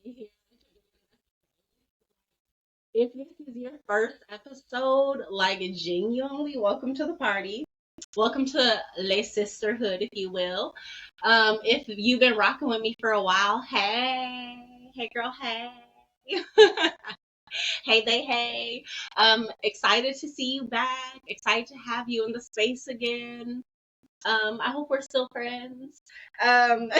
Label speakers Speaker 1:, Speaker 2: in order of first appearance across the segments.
Speaker 1: here. If this is your first episode, like genuinely, welcome to the party. Welcome to Le Sisterhood, if you will. If you've been rocking with me for a while, hey girl, hey. Hey they hey. Excited to see you back. Excited to have you in the space again. I hope we're still friends. Um,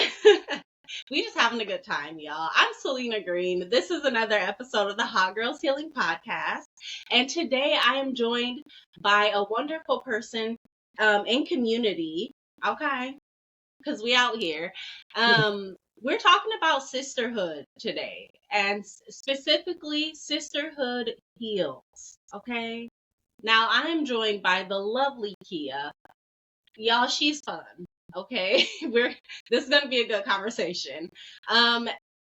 Speaker 1: we just having a good time, y'all. I'm Salenna Green. This is another episode of the Hot Girls Healing Podcast. And today I am joined by a wonderful person in community. Okay, because we out here. We're talking about sisterhood today, and specifically sisterhood heals. Okay. Now I am joined by the lovely Kia. Y'all, she's fun. Okay, we're this is gonna be a good conversation. Um,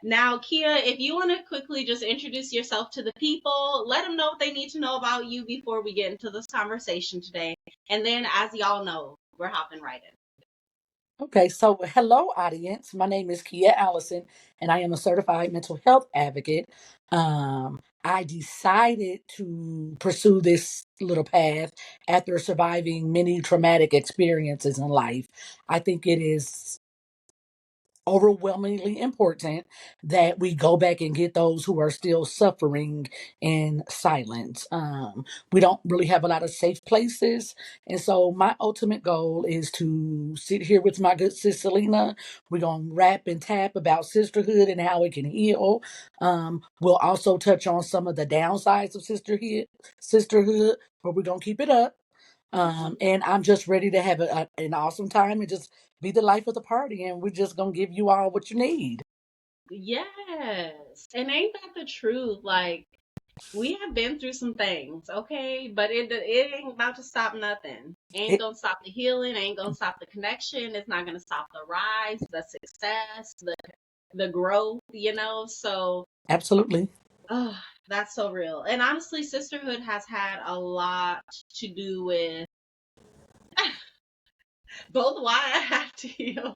Speaker 1: Now, Kia, if you want to quickly just introduce yourself to the people, let them know what they need to know about you before we get into this conversation today. And then, as y'all know, we're hopping right in.
Speaker 2: Okay, so hello, audience. My name is Kia Allison, and I am a certified mental health advocate. I decided to pursue this little path after surviving many traumatic experiences in life. I think it is overwhelmingly important that we go back and get those who are still suffering in silence. We don't really have a lot of safe places. And so my ultimate goal is to sit here with my good sis Selena. We're going to rap and tap about sisterhood and how it can heal. We'll also touch on some of the downsides of sisterhood, but we're going to keep it up. And I'm just ready to have an awesome time and just be the life of the party. And we're just going to give you all what you need.
Speaker 1: Yes, and ain't that the truth? Like, we have been through some things, okay, but it ain't about to stop nothing. Ain't
Speaker 2: It,
Speaker 1: gonna stop the healing. Ain't gonna stop the connection. It's not gonna stop the rise, the success, the growth. So
Speaker 2: absolutely.
Speaker 1: oh, that's so real. And honestly, sisterhood has had a lot to do with both why I have to heal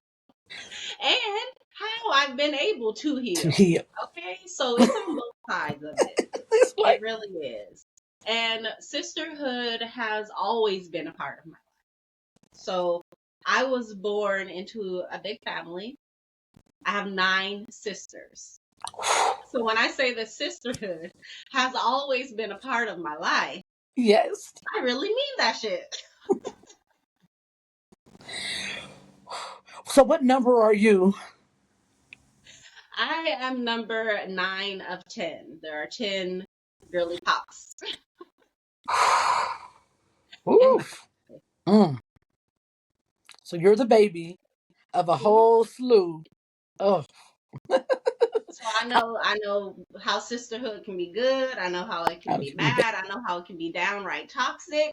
Speaker 1: and how I've been able to
Speaker 2: To
Speaker 1: heal.
Speaker 2: heal.
Speaker 1: Okay, so it's on both sides of it.
Speaker 2: It's
Speaker 1: It
Speaker 2: like,
Speaker 1: really is. And sisterhood has always been a part of my life. So I was born into a big family. I have 9 sisters. So when I say that sisterhood has always been a part of my life,
Speaker 2: yes.
Speaker 1: I really mean that shit.
Speaker 2: So, what number are you?
Speaker 1: I am number 9 of 10. There are 10 girly pops in my
Speaker 2: Oof.
Speaker 1: family.
Speaker 2: Mm. So, you're the baby of a
Speaker 1: Mhm.
Speaker 2: whole slew. Oh,
Speaker 1: So I know how sisterhood can be good. I know how it can
Speaker 2: how
Speaker 1: be
Speaker 2: can we be?
Speaker 1: bad. I know how it can be downright toxic.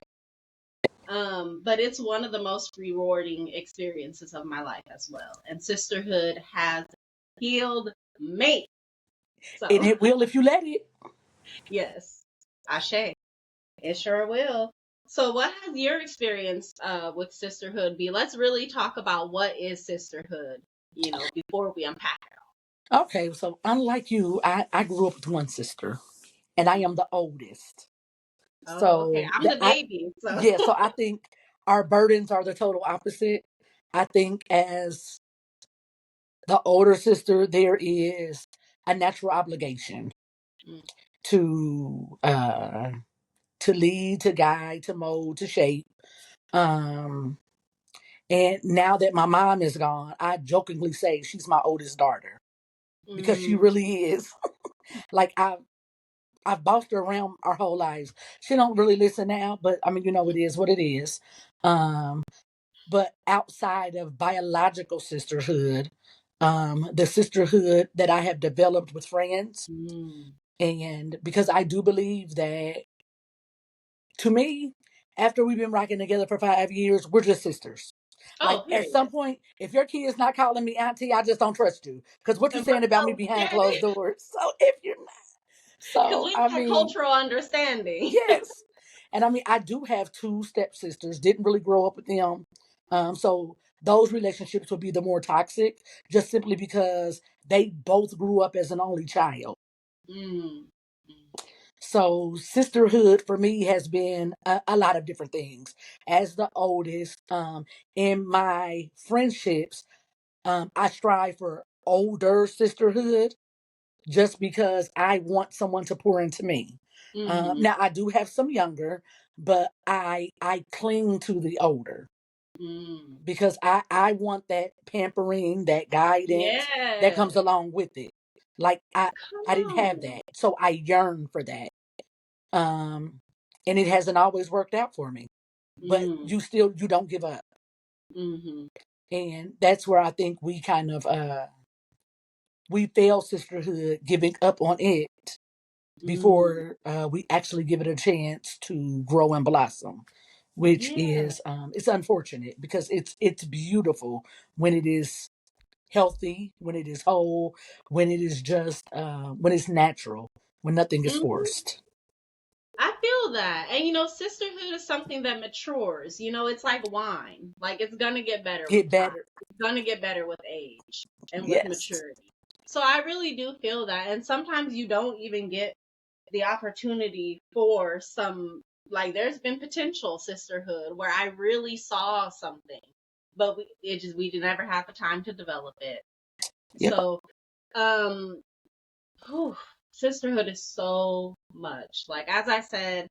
Speaker 1: But it's one of the most rewarding experiences of my life as well. And sisterhood has healed me.
Speaker 2: And
Speaker 1: So
Speaker 2: it will if you let it.
Speaker 1: yes, Ashe. It sure will. So what has your experience with sisterhood be? Let's really talk about what is sisterhood, before we unpack
Speaker 2: Okay, so unlike you, I grew up with one sister, and I
Speaker 1: it.
Speaker 2: am the oldest.
Speaker 1: Oh, okay.
Speaker 2: So,
Speaker 1: I'm the baby, so
Speaker 2: yeah, so I think our burdens are the total opposite. I think as the older sister, there is a natural obligation
Speaker 1: mm,
Speaker 2: to to lead, to guide, to mold, to shape. Um, and now that my mom is gone, I jokingly say she's my oldest daughter because she
Speaker 1: mm,
Speaker 2: really is. Like I've bossed her around our whole lives. She don't really listen now, but I mean, it is what it is. Um, but outside of biological sisterhood, the sisterhood that I have developed with friends,
Speaker 1: mm.
Speaker 2: and because I do believe that, to me, after we've been rocking together for 5 years, we're just sisters.
Speaker 1: Oh,
Speaker 2: Like at some
Speaker 1: period.
Speaker 2: point, if your kid is not calling me auntie, I just don't trust you because what you're saying about me behind
Speaker 1: Okay,
Speaker 2: closed doors. So if you're not,
Speaker 1: because
Speaker 2: so
Speaker 1: we
Speaker 2: I
Speaker 1: have
Speaker 2: mean,
Speaker 1: cultural understanding.
Speaker 2: yes. And I mean, I do have two stepsisters. Didn't really grow up with them. So those relationships would be the more toxic, just simply because they both grew up as an only child.
Speaker 1: Mm.
Speaker 2: So sisterhood for me has been a lot of different things. As the oldest, in my friendships, I strive for older sisterhood just because I want someone to pour into me.
Speaker 1: Mm-hmm.
Speaker 2: Now I do have some younger, but I cling to the older
Speaker 1: Mm.
Speaker 2: because I want that pampering, that guidance that
Speaker 1: Yeah.
Speaker 2: comes along with it. Like I
Speaker 1: Come
Speaker 2: didn't have
Speaker 1: on.
Speaker 2: that, so I yearn for that. Um, and it hasn't always worked out for me. But
Speaker 1: Mm.
Speaker 2: you don't give up,
Speaker 1: Mm-hmm.
Speaker 2: and that's where I think we kind of we fail sisterhood giving up on it
Speaker 1: Mm.
Speaker 2: before we actually give it a chance to grow and blossom, which
Speaker 1: Yeah.
Speaker 2: is it's unfortunate because it's beautiful when it is healthy, when it is whole, when it is just when it's natural, when nothing is
Speaker 1: Mm-hmm.
Speaker 2: forced.
Speaker 1: I feel that. And sisterhood is something that matures. It's like wine. Like it's gonna get better with
Speaker 2: Get
Speaker 1: time.
Speaker 2: better.
Speaker 1: It's gonna get better with age and with
Speaker 2: Yes.
Speaker 1: maturity. So I really do feel that. And sometimes you don't even get the opportunity for some, like there's been potential sisterhood where I really saw something, but we did never have the time to develop it.
Speaker 2: Yep.
Speaker 1: So um whew, sisterhood is so much. Like as I said,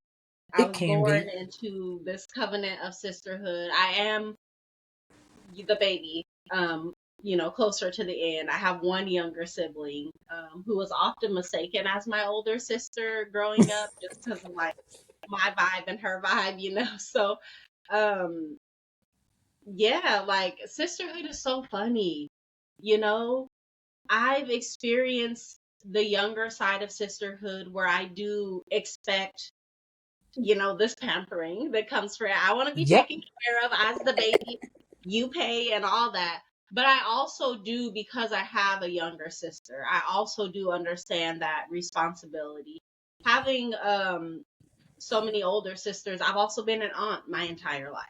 Speaker 1: I
Speaker 2: It
Speaker 1: was
Speaker 2: can
Speaker 1: born
Speaker 2: be.
Speaker 1: into this covenant of sisterhood. I am the baby, closer to the end. I have one younger sibling, who was often mistaken as my older sister growing up just because of like my vibe and her vibe. So, um, yeah, like sisterhood is so funny. You know, I've experienced the younger side of sisterhood where I do expect this pampering that comes for it. I want to be
Speaker 2: Yep.
Speaker 1: taken care of as the baby. You pay and all that. But I also do, because I have a younger sister, I also do understand that responsibility. Having so many older sisters, I've also been an aunt my entire life.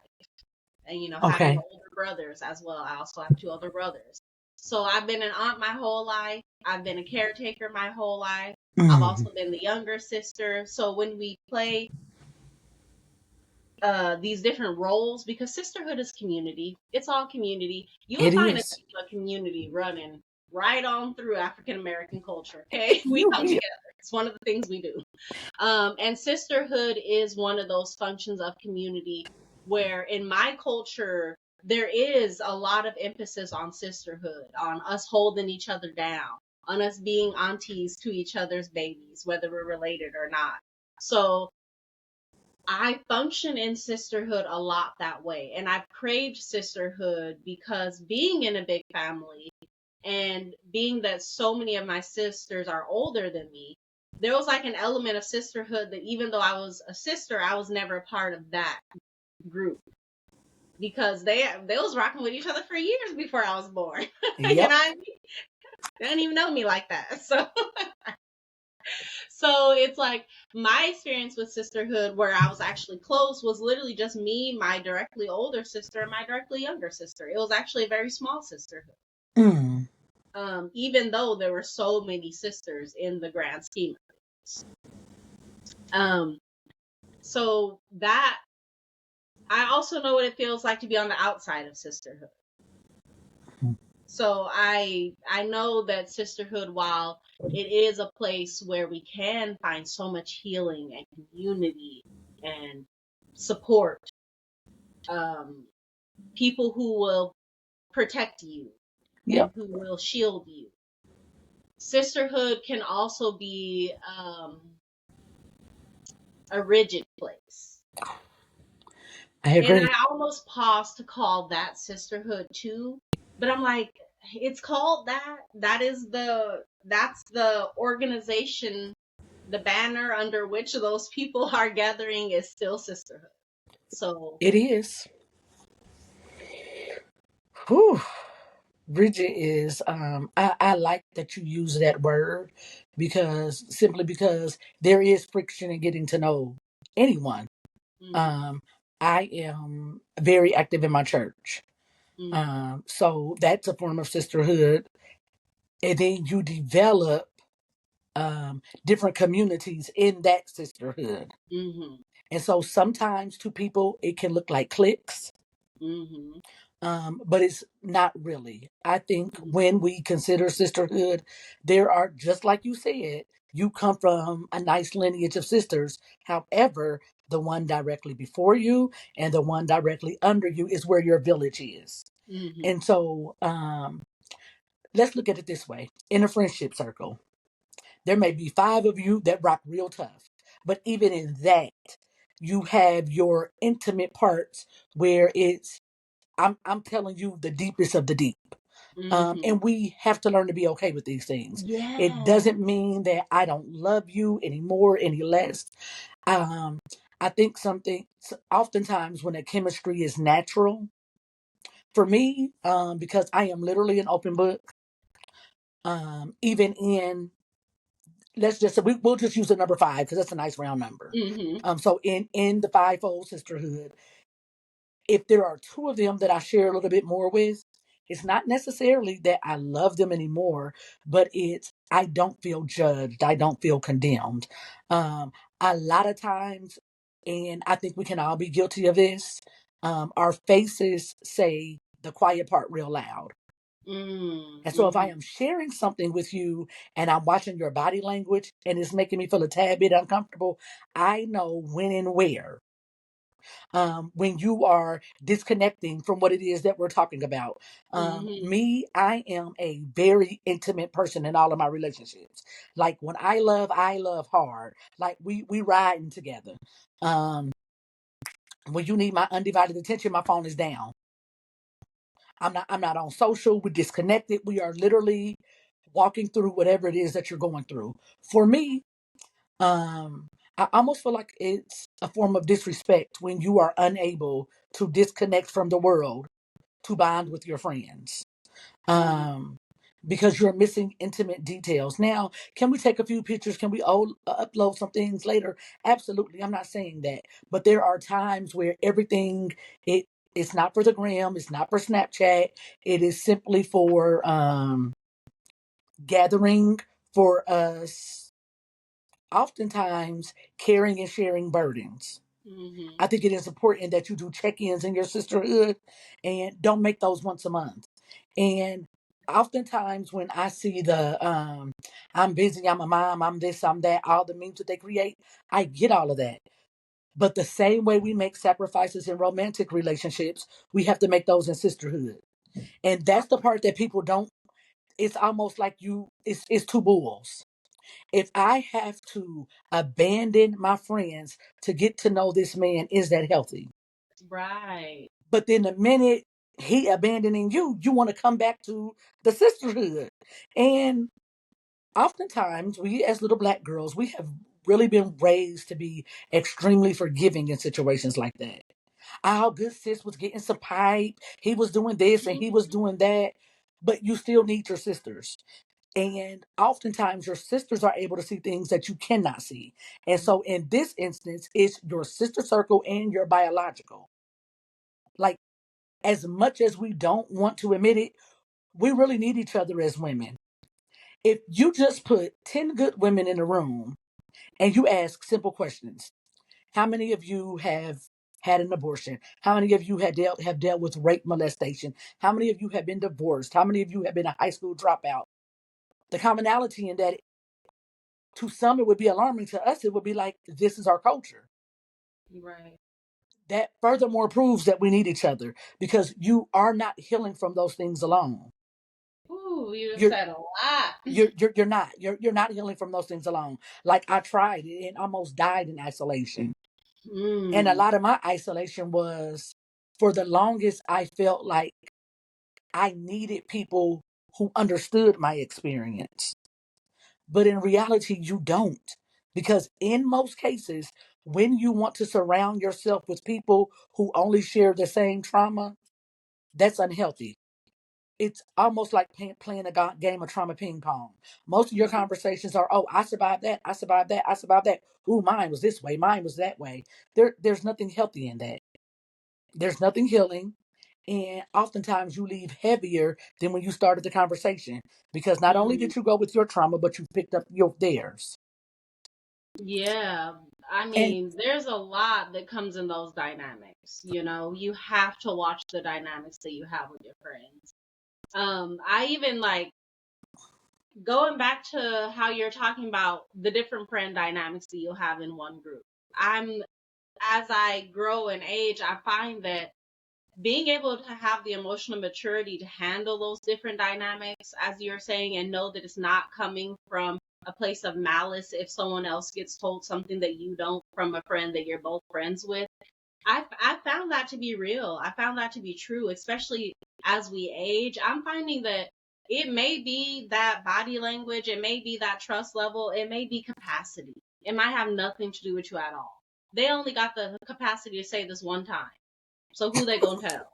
Speaker 1: And having
Speaker 2: Okay.
Speaker 1: older brothers as well. I also have two older brothers. So I've been an aunt my whole life. I've been a caretaker my whole life. I've
Speaker 2: Mm.
Speaker 1: also been the younger sister. So when we play these different roles, because sisterhood is community. It's all community. You'll
Speaker 2: It
Speaker 1: find
Speaker 2: is.
Speaker 1: a community running right on through African American culture. Okay, we
Speaker 2: You
Speaker 1: come
Speaker 2: will.
Speaker 1: together. It's one of the things we do. And sisterhood is one of those functions of community where, in my culture, there is a lot of emphasis on sisterhood, on us holding each other down, on us being aunties to each other's babies, whether we're related or not. So I function in sisterhood a lot that way. And I've craved sisterhood because being in a big family and being that so many of my sisters are older than me, there was like an element of sisterhood that even though I was a sister, I was never a part of that group because they was rocking with each other for years before I was born.
Speaker 2: Yep.
Speaker 1: They didn't even know me like that. So it's like my experience with sisterhood where I was actually close was literally just me, my directly older sister, and my directly younger sister. It was actually a very small sisterhood.
Speaker 2: Mm.
Speaker 1: Even though there were so many sisters in the grand scheme of things. Um, so that I also know what it feels like to be on the outside of sisterhood. So I know that sisterhood, while it is a place where we can find so much healing and community and support, um, people who will protect you and
Speaker 2: Yep.
Speaker 1: who will shield you. Sisterhood can also be a rigid place.
Speaker 2: I
Speaker 1: And
Speaker 2: agree.
Speaker 1: I almost pause to call that sisterhood too, but I'm like, it's called that. That's the organization, the banner under which those people are gathering is still sisterhood. So,
Speaker 2: It is. Whew. Bridget is I like that you use that word because simply because there is friction in getting to know anyone.
Speaker 1: mm,
Speaker 2: Um I am very active in my church.
Speaker 1: mm,
Speaker 2: So that's a form of sisterhood and then you develop different communities in that sisterhood.
Speaker 1: Mhm.
Speaker 2: And so sometimes to people it can look like cliques,
Speaker 1: Mhm.
Speaker 2: but it's not really. I think
Speaker 1: Mhm.
Speaker 2: when we consider sisterhood, there are, just like you said, you come from a nice lineage of sisters. However, the one directly before you and the one directly under you is where your village is.
Speaker 1: Mhm.
Speaker 2: And so let's look at it this way: in a friendship circle, there may be five of you that rock real tough, but even in that, you have your intimate parts where it's, I'm telling you the deepest of the deep.
Speaker 1: Mhm.
Speaker 2: And we have to learn to be okay with these things. It
Speaker 1: Yeah.
Speaker 2: doesn't mean that I don't love you anymore, any less. Um, I think oftentimes when a chemistry is natural, for me, because I am literally an open book, even in, we'll just use the number five because that's a nice round number.
Speaker 1: Mhm.
Speaker 2: So in the fivefold sisterhood, if there are two of them that I share a little bit more with, it's not necessarily that I love them anymore, but it's, I don't feel judged. I don't feel condemned. Um, a lot of times, and I think we can all be guilty of this, our faces say the quiet part real loud. And so if I
Speaker 1: Mhm.
Speaker 2: am sharing something with you and I'm watching your body language and it's making me feel a tad bit uncomfortable, I know when and where. When you are disconnecting from what it is that we're talking about.
Speaker 1: Mhm.
Speaker 2: I am a very intimate person in all of my relationships. Like when I love hard. Like we riding together. Um, when you need my undivided attention, my phone is down. I'm not on social. We're disconnected. We are literally walking through whatever it is that you're going through. For me, I almost feel like it's a form of disrespect when you are unable to disconnect from the world to bond with your friends.
Speaker 1: Mhm.
Speaker 2: Um, because you're missing intimate details. Now, can we take a few pictures? Can we upload some things later? Absolutely. I'm not saying that. But there are times where everything, it it's not for the gram, it's not for Snapchat. It is simply for gathering for us, oftentimes carrying and sharing burdens.
Speaker 1: Mhm.
Speaker 2: I think it is important that you do check-ins in your sisterhood and don't make those once a month. And oftentimes when I see the I'm busy, I'm a mom, I'm this, I'm that, all the memes that they create, I get all of that. But the same way we make sacrifices in romantic relationships, we have to make those in sisterhood. And that's the part that people don't, it's almost like it's two bulls. If I have to abandon my friends to get to know this man, is that healthy?
Speaker 1: Right.
Speaker 2: But then the minute he abandoning you, you want to come back to the sisterhood. And oftentimes, we as little black girls, we have really been raised to be extremely forgiving in situations like that. Our good sis was getting some pipe. He was doing this and he was doing that. But you still need your sisters. And oftentimes your sisters are able to see things that you cannot see. And so in this instance, it's your sister circle and your biological. Like, as much as we don't want to admit it, we really need each other as women. If you just put 10 good women in a room and you ask simple questions, how many of you have had an abortion? How many of you have dealt with rape, molestation? How many of you have been divorced? How many of you have been a high school dropout? The commonality in that, to some, it would be alarming. To us, it would be like, this is our culture.
Speaker 1: Right.
Speaker 2: That furthermore proves that we need each other because you are not healing from those things alone.
Speaker 1: Ooh, you just
Speaker 2: You're
Speaker 1: said a lot.
Speaker 2: you're not healing from those things alone. Like I tried it and almost died in isolation. And a
Speaker 1: Mm.
Speaker 2: lot of my isolation was, for the longest I felt like I needed people who understood my experience. But in reality, you don't. Because in most cases, when you want to surround yourself with people who only share the same trauma, that's unhealthy. It's almost like playing a game of trauma ping pong. Most of your
Speaker 1: Mhm.
Speaker 2: conversations are, oh, I survived that, I survived that, I survived that. Ooh, mine was this way, mine was that way. There's nothing healthy in that. There's nothing healing. And oftentimes you leave heavier than when you started the conversation because not only
Speaker 1: Mm,
Speaker 2: did you go with your trauma, but you picked up your theirs.
Speaker 1: yeah. I
Speaker 2: And
Speaker 1: mean, there's a lot that comes in those dynamics. You know, you have to watch the dynamics that you have with your friends. I even like going back to how you're talking about the different friend dynamics that you'll have in one group. I'm as I grow in age, I find that being able to have the emotional maturity to handle those different dynamics, as you're saying, and know that it's not coming from a place of malice if someone else gets told something that you don't from a friend that you're both friends with. I found that to be real. I found that to be true, especially as we age. I'm finding that it may be that body language, it may be that trust level, it may be capacity. It might have nothing to do with you at all. They only got the capacity to say this one time. So who they gonna tell?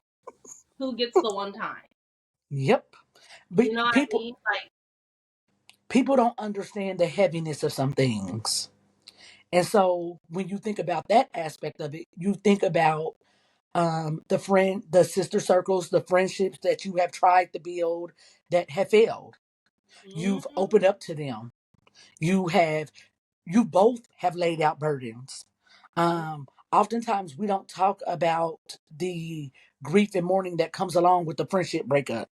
Speaker 1: Who gets the one time?
Speaker 2: yep, but
Speaker 1: You know what I
Speaker 2: people
Speaker 1: mean? Like,
Speaker 2: people don't understand the heaviness of some things. And so when you think about that aspect of it, you think about the sister circles, the friendships that you have tried to build that have failed. You've
Speaker 1: hmm
Speaker 2: opened up to them. You have, you both have laid out burdens. Oftentimes we don't talk about the grief and mourning that comes along with the friendship breakup.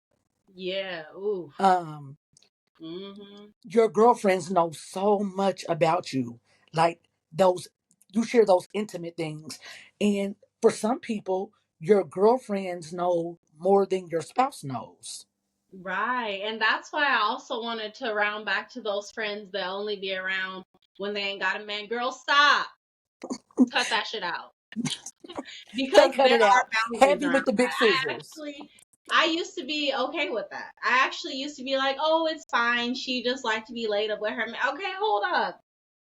Speaker 1: yeah, ooh,
Speaker 2: Um,
Speaker 1: hmm
Speaker 2: your girlfriends know so much about you, like those, you share those intimate things. And for some people, your girlfriends know more than your spouse knows.
Speaker 1: right. And that's why I also wanted to round back to those friends that only be around when they ain't got a man. Girl, stop. Cut that shit out.
Speaker 2: They
Speaker 1: Because
Speaker 2: cut
Speaker 1: there
Speaker 2: it
Speaker 1: are
Speaker 2: out
Speaker 1: boundaries
Speaker 2: heavy
Speaker 1: around
Speaker 2: with the big
Speaker 1: that.
Speaker 2: scissors.
Speaker 1: I used to be okay with that. I actually used to be like, oh, it's fine. She just like to be laid up with her man. Okay, hold up.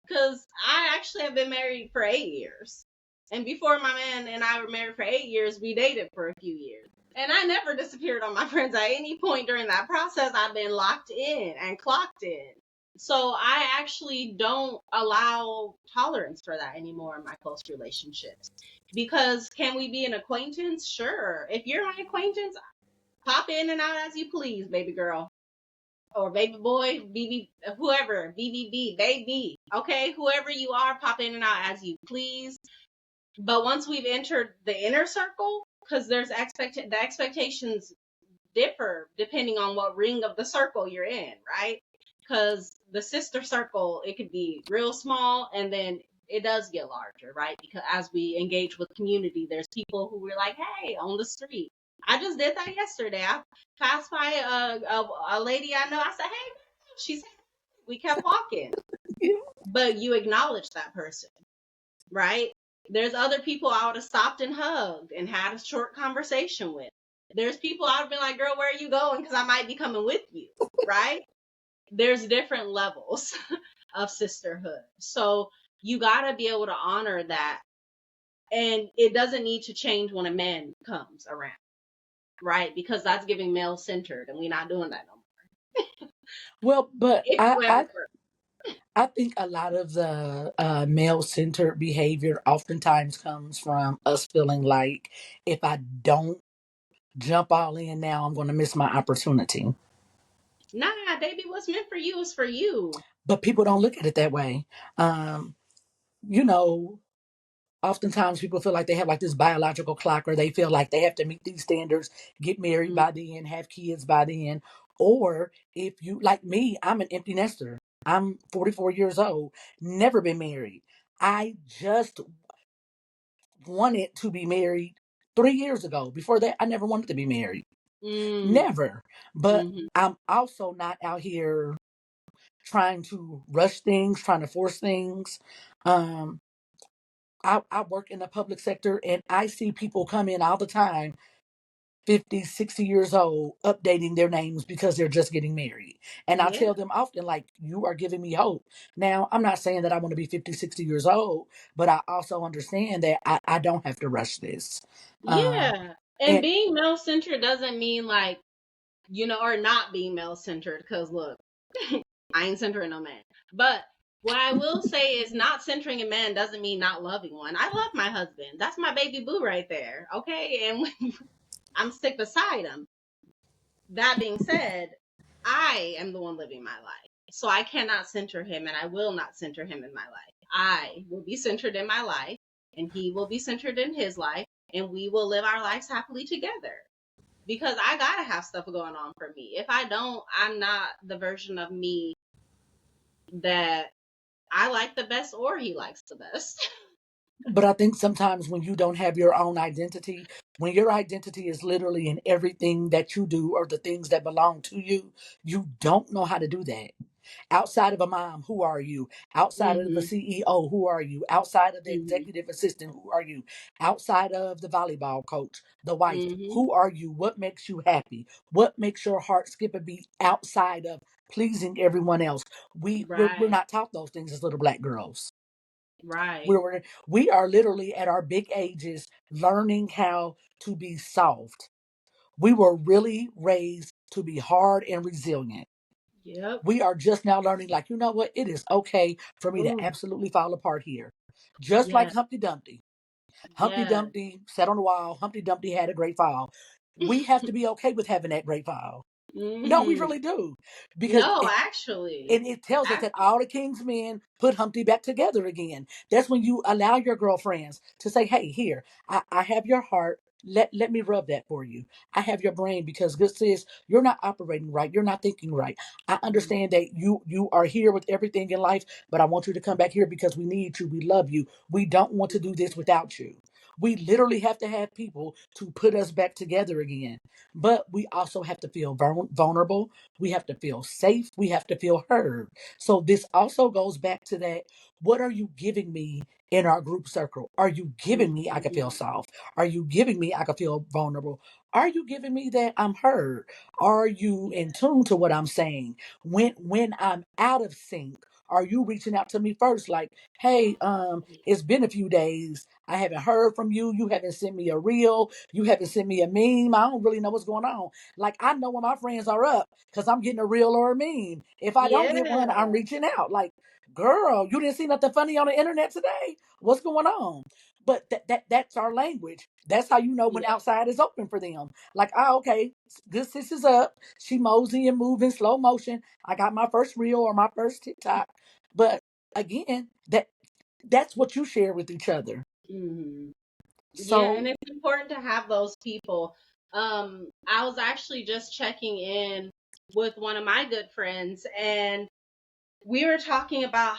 Speaker 1: Because I actually have been married for 8 years. And before my man and I were married for 8 years, we dated for a few years. And I never disappeared on my friends at any point during that process. I've been locked in and clocked in. So I actually don't allow tolerance for that anymore in my close relationships. Because can we be an acquaintance? Sure. If you're my acquaintance, pop in and out as you please, baby girl or baby boy, BB, whoever, BBB, baby. Okay, whoever you are, pop in and out as you please. But once we've entered the inner circle, because the expectations differ depending on what ring of the circle you're in, right? Because the sister circle, it could be real small and then it does get larger, right? Because as we engage with community, there's people who we're like, hey, on the street. I just did that yesterday. I passed by a lady I know. I said, hey, she said, we kept walking. But you acknowledge that person, right? There's other people I would have stopped and hugged and had a short conversation with. There's people I would have been like, girl, where are you going? Because I might be coming with you, right? There's different levels of sisterhood. So you got to be able to honor that. And it doesn't need to change when a man comes around, right? Because that's giving male centered and we're not doing that no more.
Speaker 2: Well, but
Speaker 1: If
Speaker 2: I,
Speaker 1: you ever
Speaker 2: I I think a lot of the male centered behavior oftentimes comes from us feeling like if I don't jump all in now, I'm going to miss my opportunity.
Speaker 1: nah, baby, what's meant for you is for you.
Speaker 2: But people don't look at it that way. Um, you know, oftentimes people feel like they have like this biological clock or they feel like they have to meet these standards, get married
Speaker 1: Mm,
Speaker 2: by then, have kids by then. Or if you, like me, I'm an empty nester. I'm 44 years old, never been married. I just wanted to be married 3 years ago. Before that, I never wanted to be married.
Speaker 1: mm,
Speaker 2: Never. But
Speaker 1: mm-hmm.
Speaker 2: I'm also not out here trying to rush things, trying to force things. Um, I work in the public sector and I see people come in all the time, 50, 60 years old, updating their names because they're just getting married. And I
Speaker 1: Yeah.
Speaker 2: tell them often, like, you are giving me hope. Now, I'm not saying that I want to be 50, 60 years old, but I also understand that I don't have to rush this. Um,
Speaker 1: Yeah. And
Speaker 2: and
Speaker 1: being male centered doesn't mean like, or not being male centered, because look, I ain't centering no man. But what I will say is not centering a man doesn't mean not loving one. I love my husband. That's my baby boo right there. Okay. And I'm stick beside him. That being said, I am the one living my life. So I cannot center him and I will not center him in my life. I will be centered in my life and he will be centered in his life and we will live our lives happily together. Because I gotta have stuff going on for me. If I don't, I'm not the version of me that I like the best or he likes the best.
Speaker 2: But I think sometimes when you don't have your own identity, when your identity is literally in everything that you do or the things that belong to you, you don't know how to do that. Outside of a mom, who are you? Outside of the
Speaker 1: Mm-hmm.
Speaker 2: CEO, who are you? Outside of the
Speaker 1: Mm-hmm.
Speaker 2: executive assistant, who are you? Outside of the volleyball coach, the wife,
Speaker 1: Mm-hmm.
Speaker 2: who are you? What makes you happy? What makes your heart skip a beat outside of pleasing everyone else? We're
Speaker 1: Right.
Speaker 2: not taught those things as little black girls.
Speaker 1: Right.
Speaker 2: We are literally at our big ages learning how to be soft. We were really raised to be hard and resilient.
Speaker 1: Yep.
Speaker 2: We are just now learning, like, you know what? It is okay for me to
Speaker 1: Oh,
Speaker 2: absolutely fall apart here. Just like
Speaker 1: yes.
Speaker 2: Humpty Dumpty. Humpty
Speaker 1: Yes.
Speaker 2: Dumpty sat on the wall. Humpty Dumpty had a great fall. We have to be okay with having that great fall. No, we
Speaker 1: Mm-hmm.
Speaker 2: really do. Because
Speaker 1: No, actually.
Speaker 2: and it tells us that
Speaker 1: Actually.
Speaker 2: all the king's men put Humpty back together again. That's when you allow your girlfriends to say, hey, here, I have your heart. Let me rub that for you. I have your brain because good sis, you're not operating right. You're not thinking right. I understand that you are here with everything in life, but I want you to come back here because we need you. We love you. We don't want to do this without you. We literally have to have people to put us back together again. But we also have to feel vulnerable. We have to feel safe. We have to feel heard. So this also goes back to that. What are you giving me in our group circle? Are you giving me I can feel
Speaker 1: Mm-hmm.
Speaker 2: soft? Are you giving me I can feel vulnerable? Are you giving me that I'm heard? Are you
Speaker 1: Yeah.
Speaker 2: in tune to what I'm saying? When I'm out of sync, are you reaching out to me first? Like, hey, it's been a few days. I haven't heard from you. You haven't sent me a reel. You haven't sent me a meme. I don't really know what's going on. Like, I know when my friends are up because I'm getting a reel or a meme. If I don't get one, I'm
Speaker 1: Yeah.
Speaker 2: reaching out. Like, girl, you didn't see nothing funny on the internet today? What's going on? But that's our language. That's how you know when
Speaker 1: Yeah.
Speaker 2: outside is open for them. Like, okay, this sis is up. She mosey and moving slow motion. I got my first reel or my first TikTok. But again, that's what you share with each other.
Speaker 1: Mm-hmm. Yeah,
Speaker 2: So
Speaker 1: and it's important to have those people. I was actually just checking in with one of my good friends, and we were talking about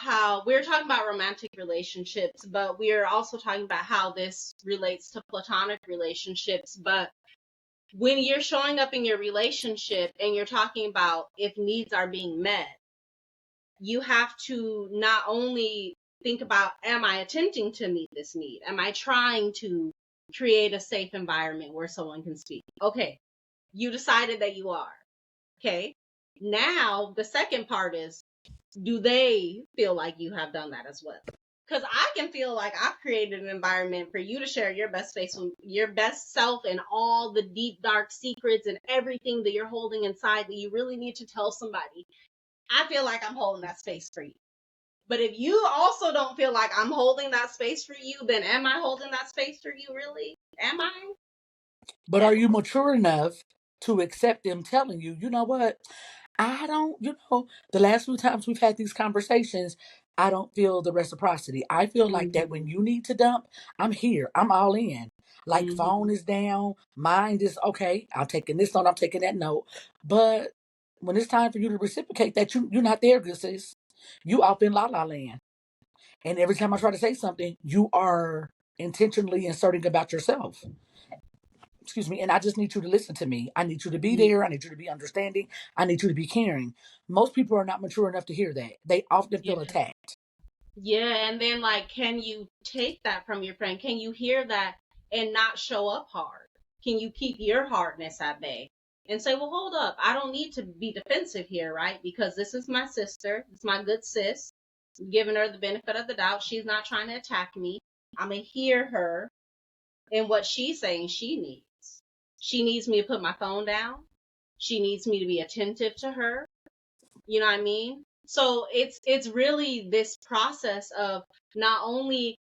Speaker 1: romantic relationships, but we are also talking about how this relates to platonic relationships. But when you're showing up in your relationship and you're talking about if needs are being met, you have to not only think about, am I attempting to meet this need? Am I trying to create a safe environment where someone can speak? Okay, you decided that you are. Okay. Now, the second part is, do they feel like you have done that as well? Because I can feel like I've created an environment for you to share your best face, your best self, and all the deep, dark secrets and everything that you're holding inside that you really need to tell somebody. I feel like I'm holding that space for you. But if you also don't feel like I'm holding that space for you, then am I holding that space for you really? Am I?
Speaker 2: but
Speaker 1: Am
Speaker 2: are
Speaker 1: I?
Speaker 2: you mature enough to accept them telling you, you know what? I don't, the last few times we've had these conversations, I don't feel the reciprocity. I feel like that when
Speaker 1: Mm-hmm.
Speaker 2: you need to dump, I'm here. I'm all in. Like phone
Speaker 1: Mm-hmm.
Speaker 2: is down, mind is okay. I'm taking this note, I'm taking that note. But when it's time for you to reciprocate that, you're not there, good sis. You off in la la land. And every time I try to say something, you are intentionally inserting about yourself. Excuse me, and I just need you to listen to me. I need you to be there. I need you to be understanding. I need you to be caring. Most people are not mature enough to hear that. They often
Speaker 1: Yeah.
Speaker 2: feel attacked.
Speaker 1: Yeah, and then like, can you take that from your friend? Can you hear that and not show up hard? Can you keep your hardness at bay and say, well, hold up, I don't need to be defensive here, right? Because this is my sister, it's my good sis. I'm giving her the benefit of the doubt. She's not trying to attack me. I'm gonna hear her and what she's saying she needs. She needs me to put my phone down. She needs me to be attentive to her. You know what I mean? So it's really this process of not only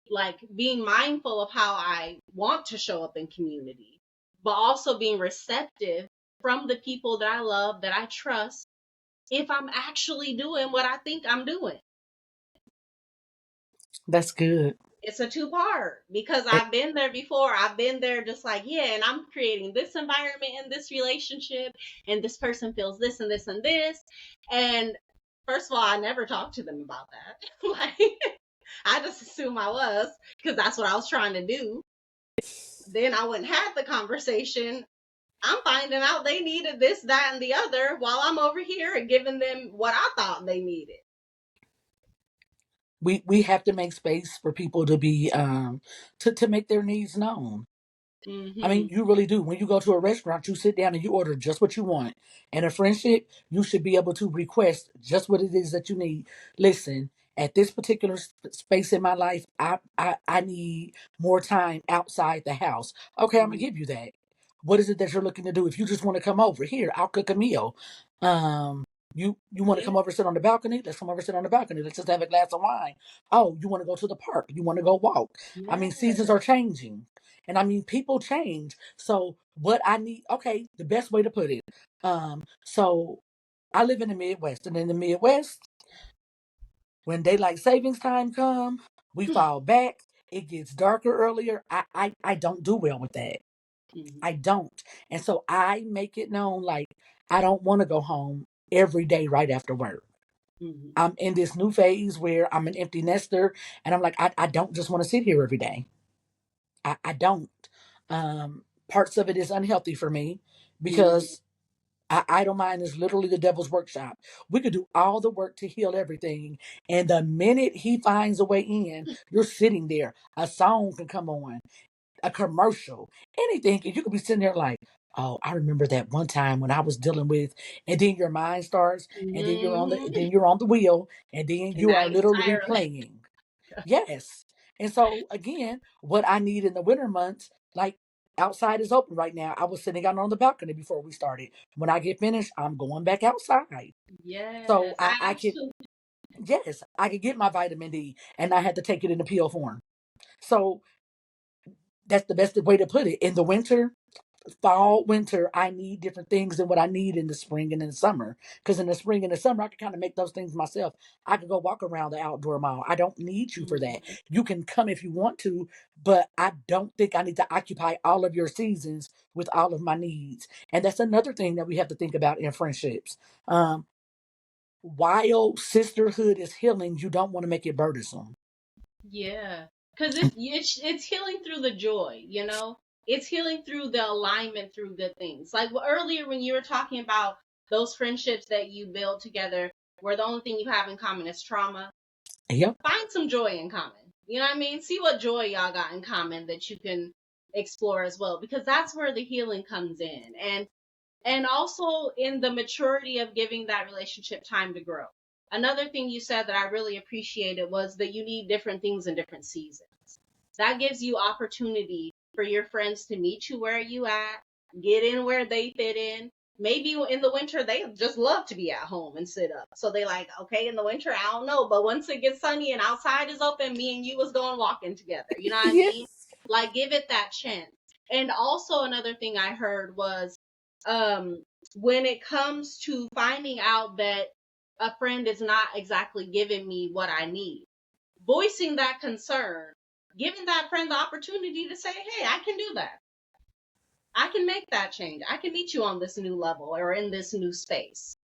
Speaker 1: like being mindful of how I want to show up in community, but also being receptive from the people that I love, that I trust, if I'm actually doing what I think I'm doing.
Speaker 2: That's good.
Speaker 1: It's a two-part because
Speaker 2: Eh,
Speaker 1: I've been there before. I've been there just like, yeah, and I'm creating this environment in this relationship, and this person feels this and this and this. And first of all, I never talked to them about that. Like, I just assumed I was, because that's what I was trying to do. Then I went and had the conversation. I'm finding out they needed this, that, and the other while I'm over here and giving them what I thought they needed.
Speaker 2: we have to make space for people to be to make their needs known. I mean,
Speaker 1: Mm-hmm.
Speaker 2: you really do. When you go to a restaurant, you sit down and you order just what you want. And a friendship, you should be able to request just what it is that you need. Listen, at this particular space in my life, I need more time outside the house. Okay, I'm gonna give you that. What is it that you're looking to do? If you just want to come over here, I'll cook a meal. Um, you want to
Speaker 1: Yeah.
Speaker 2: come over, sit on the balcony? Let's come over, sit on the balcony. Let's just have a glass of wine. Oh, you want to go to the park? You want to go walk? I mean, seasons
Speaker 1: Yes.
Speaker 2: are changing. And I mean, people change. So what I need, okay, the best way to put it. So I live in the Midwest, and in the Midwest, when daylight savings time come, we fall back. It gets darker earlier. I don't do well with that.
Speaker 1: Mm-hmm.
Speaker 2: I don't. And so I make it known like I don't want to go home every day right after work.
Speaker 1: Mm-hmm.
Speaker 2: I'm in this new phase where I'm an empty nester, and I'm like, I don't just want to sit here every day. I don't. Parts of it is unhealthy for me
Speaker 1: Mm-hmm.
Speaker 2: because idle mind is literally the devil's workshop. We could do all the work to heal everything, and the minute he finds a way in, you're sitting there. A song can come on, a commercial, anything, and you could be sitting there like, "Oh, I remember that one time when I was dealing with," and then your mind starts, and
Speaker 1: Mm-hmm.
Speaker 2: then you're on the wheel, and then
Speaker 1: And
Speaker 2: you
Speaker 1: now
Speaker 2: are
Speaker 1: you
Speaker 2: literally
Speaker 1: spiraling.
Speaker 2: replaying. Yes. And so again, what I need in the winter months, like outside is open right now. I was sitting out on the balcony before we started. When I get finished, I'm going back outside. So
Speaker 1: Yes,
Speaker 2: I
Speaker 1: I
Speaker 2: could,
Speaker 1: absolutely.
Speaker 2: yes, I could get my vitamin D, and I had to take it in a pill form. So that's the best way to put it. In the winter, fall, winter, I need different things than what I need in the spring and in the summer. Because in the spring and the summer, I can kind of make those things myself. I can go walk around the outdoor mall. I don't need you for that.
Speaker 1: Mm-hmm.
Speaker 2: You can come if you want to, but I don't think I need to occupy all of your seasons with all of my needs. And that's another thing that we have to think about in friendships. Um, while sisterhood is healing, you don't want to make it burdensome.
Speaker 1: Yeah, because it's healing through the joy, you know. It's healing through the alignment through good things. Like earlier when you were talking about those friendships that you build together, where the only thing you have in common is trauma.
Speaker 2: Yep.
Speaker 1: Find some joy in common. You know what I mean? See what joy y'all got in common that you can explore as well, because that's where the healing comes in. And also in the maturity of giving that relationship time to grow. Another thing you said that I really appreciated was that you need different things in different seasons. That gives you opportunity for your friends to meet you where you at, get in where they fit in. Maybe in the winter they just love to be at home and sit up. So they like, okay, in the winter, I don't know, but once it gets sunny and outside is open, me and you was going walking together. You know what I mean?
Speaker 2: Yes.
Speaker 1: Like give it that chance. And also another thing I heard was um when it comes to finding out that a friend is not exactly giving me what I need, voicing that concern, giving that friend the opportunity to say, hey, I can do that. I can make that change. I can meet you on this new level or in this new space.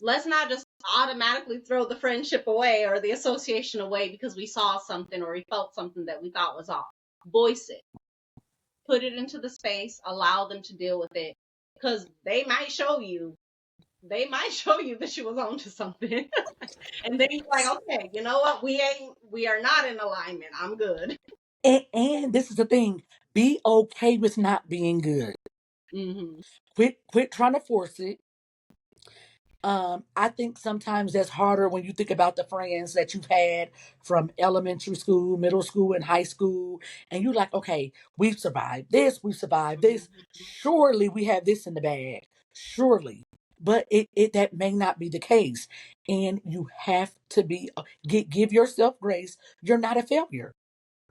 Speaker 1: Let's not just automatically throw the friendship away or the association away because we saw something or we felt something that we thought was off. Voice it, put it into the space, allow them to deal with it because they might show you that she was onto something. And then you're like, okay, you know what? We are not in alignment. I'm good.
Speaker 2: And this is the thing, be okay with not being good.
Speaker 1: Hmm.
Speaker 2: Quit trying to force it. I think sometimes that's harder when you think about the friends that you've had from elementary school, middle school, and high school. And you're like, okay, we've survived this, we've survived this. Surely we have this in the bag. Surely. But it that may not be the case. And you have to give yourself grace. You're not a failure.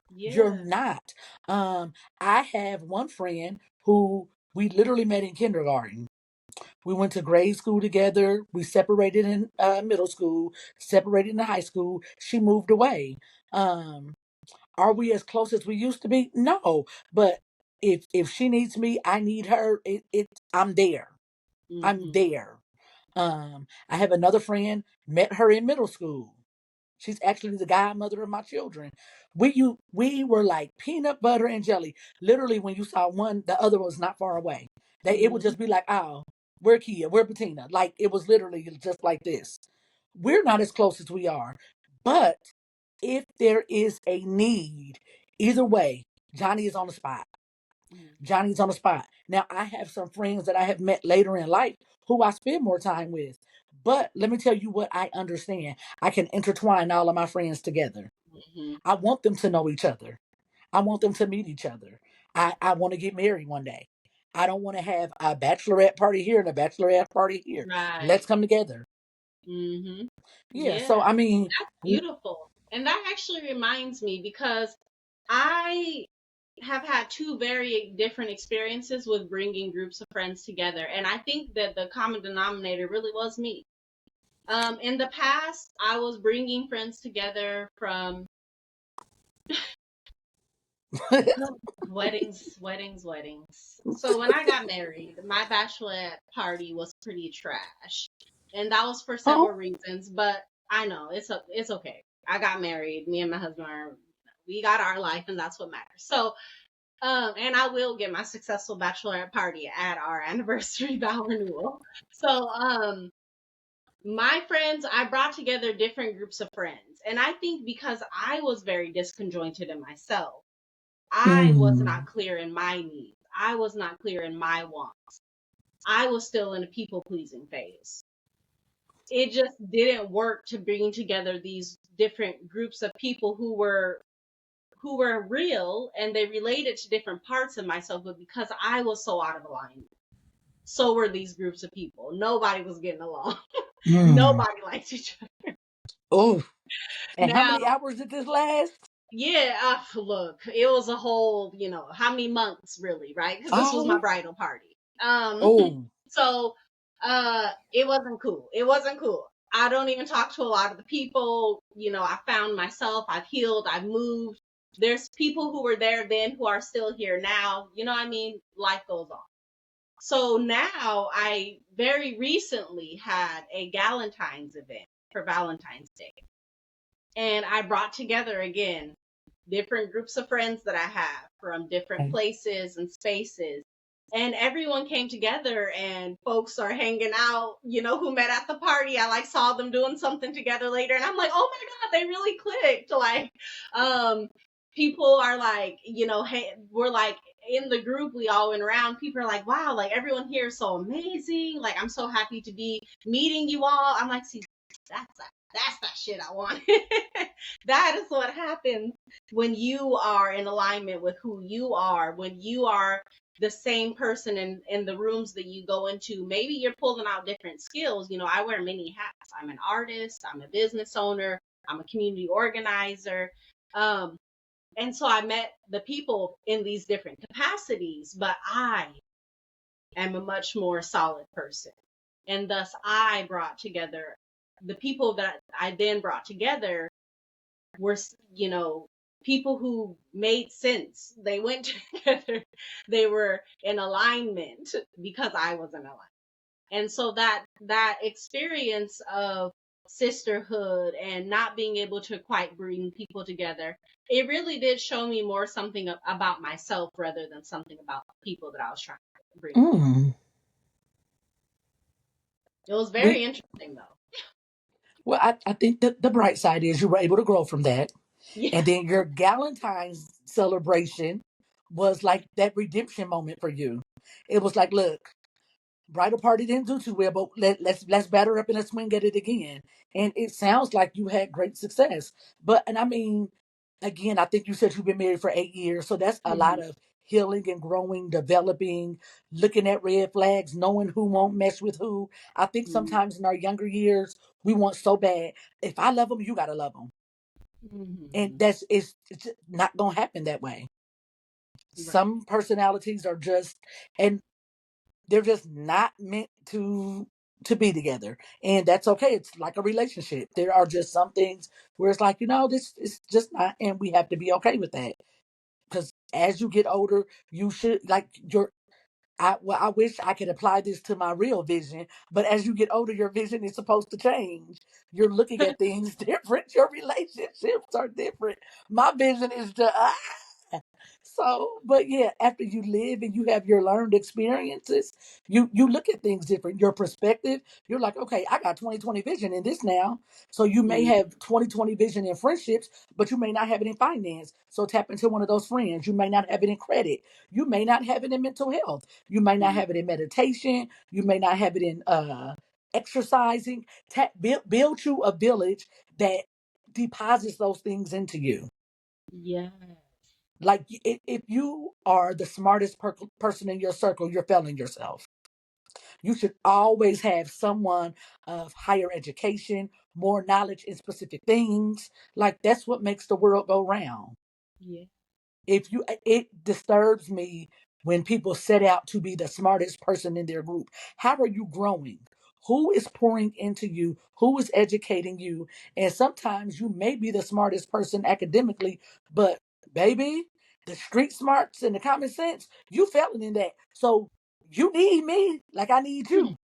Speaker 2: You're
Speaker 1: Yeah.
Speaker 2: not. I have one friend who we literally met in kindergarten. We went to grade school together. We separated in middle school, separated in high school. She moved away. Um, are we as close as we used to be? No, but if she needs me, I need her. I'm there. I'm
Speaker 1: Mm-hmm.
Speaker 2: there. I have another friend. Met her in middle school. She's actually the godmother of my children. We were like peanut butter and jelly. Literally, when you saw one, the other was not far away. It would
Speaker 1: Mm-hmm.
Speaker 2: just be like, oh, we're Kia, we're Bettina. Like it was literally just like this. We're not as close as we are, but if there is a need, either way, Johnny is on the spot. Johnny's on the spot. Now I have some friends that I have met later in life who I spend more time with. But let me tell you what I understand. I can intertwine all of my friends together.
Speaker 1: Mm-hmm.
Speaker 2: I want them to know each other. I want them to meet each other. I want to get married one day. I don't want to have a bachelorette party here and a bachelorette party here.
Speaker 1: Right.
Speaker 2: Let's come together.
Speaker 1: Mm-hmm.
Speaker 2: Yeah. So
Speaker 1: Yeah.
Speaker 2: I mean,
Speaker 1: That's beautiful. And that actually reminds me because I have had two very different experiences with bringing groups of friends together. And I think that the common denominator really was me. In the past, I was bringing friends together from weddings. So when I got married, my bachelorette party was pretty trash. And that was for several
Speaker 2: oh,
Speaker 1: reasons, but I know it's okay. I got married. Me and my husband we got our life and that's what matters. So and I will get my successful bachelorette party at our anniversary vow renewal. So my friends, I brought together different groups of friends. And I think because I was very disconjointed in myself, I was not
Speaker 2: mm,
Speaker 1: clear in my needs. I was not clear in my wants. I was still in a people pleasing phase. It just didn't work to bring together these different groups of people who were real and they related to different parts of myself, but because I was so out of alignment, so were these groups of people. Nobody was getting along.
Speaker 2: mm.
Speaker 1: Nobody liked each other.
Speaker 2: Oh, and how
Speaker 1: Now,
Speaker 2: many hours did this last?
Speaker 1: yeah, look, it was a whole, how many months really, right? Because this was my
Speaker 2: Oh,
Speaker 1: bridal party. Um,
Speaker 2: oh,
Speaker 1: so it wasn't cool. It wasn't cool. I don't even talk to a lot of the people. I found myself. I've healed. I've moved. There's people who were there then who are still here now. You know what I mean? Life goes on. So now I very recently had a Galentine's event for Valentine's Day. And I brought together again different groups of friends that I have from different
Speaker 2: okay.
Speaker 1: places and spaces. And everyone came together and folks are hanging out, who met at the party. I like saw them doing something together later and I'm like, oh my God, they really clicked. Like, people are like, hey, we're like in the group, we all went around. People are like, wow, like everyone here is so amazing. Like, I'm so happy to be meeting you all. I'm like, see, that's that shit I want. That is what happens when you are in alignment with who you are, when you are the same person in the rooms that you go into. Maybe you're pulling out different skills. I wear many hats. I'm an artist, I'm a business owner, I'm a community organizer. Um, and so I met the people in these different capacities, but I am a much more solid person. And thus I brought together the people that I then brought together were, people who made sense. They went together. They were in alignment because I was in alignment. And so that experience of sisterhood and not being able to quite bring people together, it really did show me more something about myself rather than something about people that I was trying to bring together.
Speaker 2: Mm.
Speaker 1: It was
Speaker 2: We
Speaker 1: very interesting though.
Speaker 2: well, I think that the bright side is you were able to grow from that.
Speaker 1: Yeah.
Speaker 2: And then your Galentine's celebration was like that redemption moment for you. It was like, look, bridal party didn't do too well, but let's batter up and let's swing at it again. And it sounds like you had great success. But and I mean, again, I think you said you've been married for 8 years, so that's a lot
Speaker 1: Hmm.
Speaker 2: of healing and growing, developing, looking at red flags, knowing who won't mess with who. I think sometimes in our younger years we want so bad. If I love them, you gotta love them, and
Speaker 1: Hmm.
Speaker 2: it's not gonna happen that way.
Speaker 1: Right.
Speaker 2: Some personalities are just, and they're just not meant to be together, and that's okay. It's like a relationship. There are just some things where it's like, this is just not, and we have to be okay with that. Because as you get older, you should, like, I wish I could apply this to my real vision, but as you get older, your vision is supposed to change. You're looking at things different. Your relationships are different. My vision is to so, but yeah, after you live and you have your learned experiences, you look at things different. Your perspective, you're like, okay, I got 20/20 vision in this now. So you may
Speaker 1: Mm,
Speaker 2: have 20/20 vision in friendships, but you may not have it in finance. So tap into one of those friends. You may not have it in credit. You may not have it in mental health. You may not
Speaker 1: mm.
Speaker 2: have it in meditation. You may not have it in exercising. Build you a village that deposits those things into you.
Speaker 1: Yeah.
Speaker 2: Like, if you are the smartest person in your circle, you're failing yourself. You should always have someone of higher education, more knowledge in specific things. Like, that's what makes the world go round.
Speaker 1: Yeah.
Speaker 2: It disturbs me when people set out to be the smartest person in their group. How are you growing? Who is pouring into you? Who is educating you? And sometimes you may be the smartest person academically, but baby, the street smarts and the common sense, you failing in that. So you need me like I need you,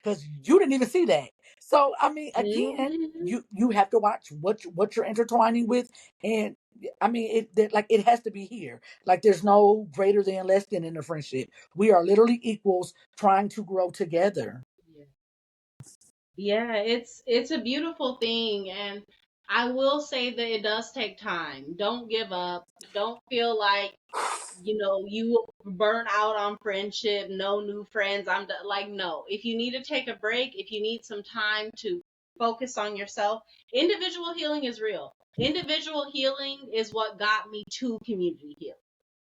Speaker 2: because you didn't even see that. So I mean, again,
Speaker 1: Mhm.
Speaker 2: you have to watch what you're intertwining with, and I mean, like, it has to be here. Like, there's no greater than, less than in a friendship. We are literally equals trying to grow together.
Speaker 1: Yeah. Yeah, it's a beautiful thing, and I will say that it does take time. Don't give up. Don't feel like you will burn out on friendship, no new friends. Like, no. If you need to take a break, if you need some time to focus on yourself, individual healing is real. Individual healing is what got me to community healing,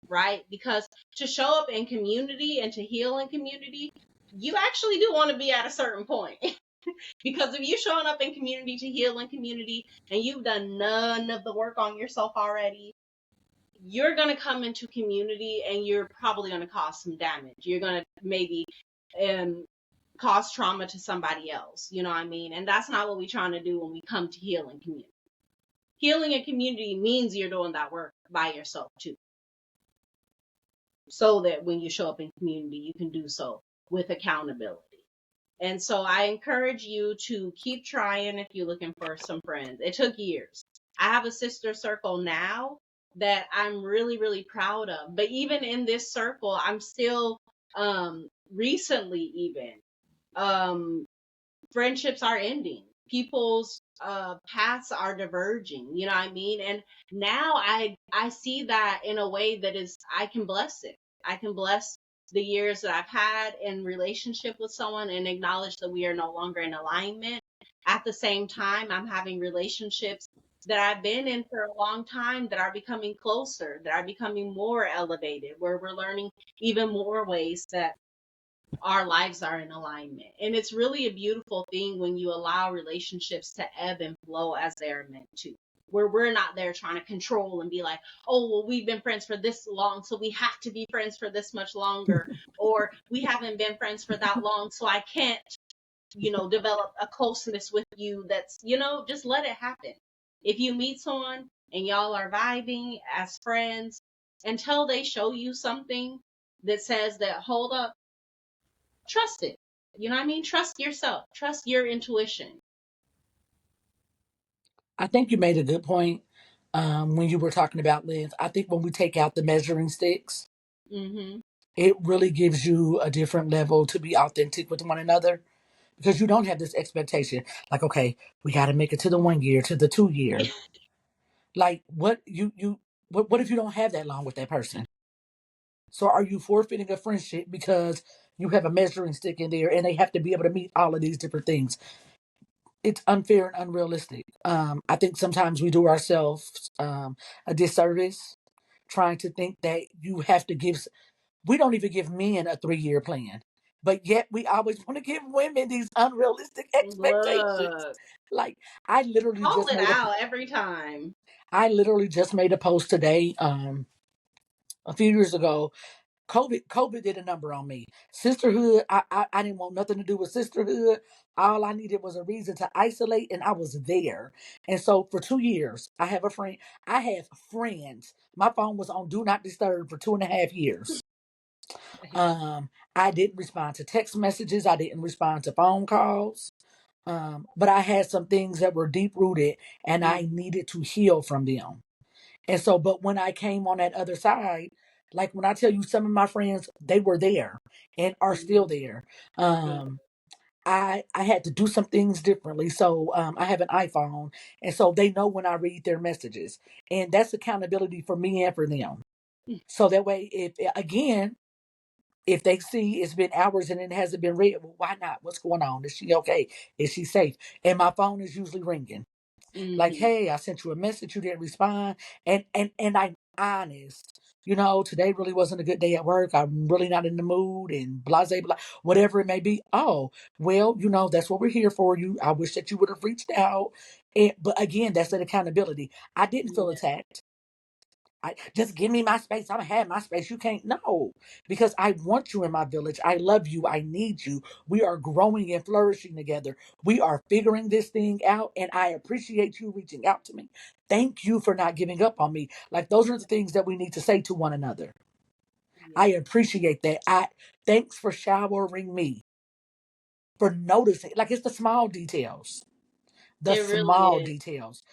Speaker 1: right? Because to show up in community and to heal in community, you actually do want to be at a certain point. Because if you're showing up in community to heal in community and you've done none of the work on yourself already, you're going to come into community and you're probably going to cause some damage. You're going to maybe um, cause trauma to somebody else. You know what I mean? And that's not what we're trying to do when we come to healing community. Healing in community means you're doing that work by yourself too, so that when you show up in community, you can do so with accountability. And so I encourage you to keep trying if you're looking for some friends. It took years. I have a sister circle now that I'm really, really proud of. But even in this circle, I'm still recently even um friendships are ending. People's paths are diverging, you know what I mean? And now I see that in a way that is, I can bless it. I can bless the years that I've had in relationship with someone and acknowledge that we are no longer in alignment. At the same time, I'm having relationships that I've been in for a long time that are becoming closer, that are becoming more elevated, where we're learning even more ways that our lives are in alignment. And it's really a beautiful thing when you allow relationships to ebb and flow as they're meant to. Where we're not there trying to control and be like, oh, well, we've been friends for this long, so we have to be friends for this much longer. Or we haven't been friends for that long, so I can't, develop a closeness with you that's, just let it happen. If you meet someone and y'all are vibing as friends, until they show you something that says that, hold up, trust it. You know what I mean? Trust yourself. Trust your intuition.
Speaker 2: I think you made a good point when you were talking about Liz. I think when we take out the measuring sticks,
Speaker 1: Mm-hmm.
Speaker 2: it really gives you a different level to be authentic with one another, because you don't have this expectation like, okay, we got to make it to the 1 year, to the 2 year. Like, what if you don't have that long with that person? So are you forfeiting a friendship because you have a measuring stick in there and they have to be able to meet all of these different things? It's unfair and unrealistic. I think sometimes we do ourselves a disservice trying to think that you have to give. We don't even give men a 3 year plan, but yet we always want to give women these unrealistic expectations.
Speaker 1: Look,
Speaker 2: Like, I literally
Speaker 1: call
Speaker 2: just
Speaker 1: it
Speaker 2: made a
Speaker 1: out every time.
Speaker 2: I literally just made a post today. a few years ago. COVID did a number on me. Sisterhood, I didn't want nothing to do with sisterhood. All I needed was a reason to isolate, and I was there. And so for 2 years, I have friends. My phone was on Do Not Disturb for 2.5 years. I didn't respond to text messages. I didn't respond to phone calls. But I had some things that were deep rooted, and I
Speaker 1: Mm,
Speaker 2: needed to heal from them. And so, but when I came on that other side, like when I tell you some of my friends, they were there and are still
Speaker 1: mm,
Speaker 2: there.
Speaker 1: good.
Speaker 2: I had to do some things differently. So I have an iPhone, and so they know when I read their messages, and that's accountability for me and for them. So that way, if again, if they see it's been hours and it hasn't been read, well, why not? What's going on? Is she okay? Is she safe? And my phone is usually ringing. Like,
Speaker 1: Mm-hmm.
Speaker 2: hey, I sent you a message, you didn't respond. And I'm honest. Today really wasn't a good day at work. I'm really not in the mood and blah blah blah, whatever it may be. Oh, well, that's what we're here for. You I wish that you would have reached out. But again, that's an accountability. I didn't feel
Speaker 1: Yeah.
Speaker 2: attacked. Just give me my space. I'm gonna have my space. You can't. No, because I want you in my village. I love you. I need you. We are growing and flourishing together. We are figuring this thing out, and I appreciate you reaching out to me. Thank you for not giving up on me. Like those are the things that we need to say to one another. I
Speaker 1: Yeah.
Speaker 2: appreciate that. I Thanks for showering me, for noticing. Like it's the small details. The
Speaker 1: It really
Speaker 2: small
Speaker 1: is.
Speaker 2: details.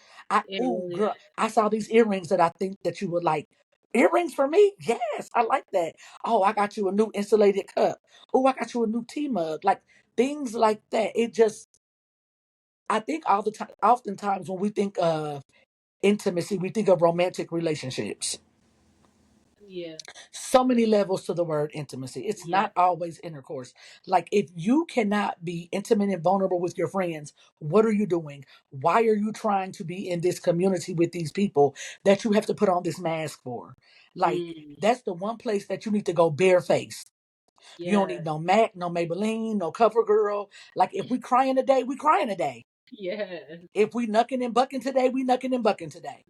Speaker 1: It
Speaker 2: Oh
Speaker 1: really
Speaker 2: girl, I saw these earrings that I think that you would like. Earrings for me? Yes, I like that. Oh, I got you a new insulated cup. Oh, I got you a new tea mug. Like things like that. It just, I think all the time, oftentimes when we think of intimacy, we think of romantic relationships.
Speaker 1: is. Yeah.
Speaker 2: So many levels to the word intimacy. It's
Speaker 1: Yeah.
Speaker 2: not always intercourse. Like if you cannot be intimate and vulnerable with your friends, what are you doing? Why are you trying to be in this community with these people that you have to put on this mask for? Like
Speaker 1: Mm.
Speaker 2: that's the one place that you need to go barefaced. You don't need
Speaker 1: Yeah.
Speaker 2: no MAC, no Maybelline, no CoverGirl. Like if we crying today, we crying today.
Speaker 1: Yeah.
Speaker 2: If we knucking and bucking today, we knucking and bucking today.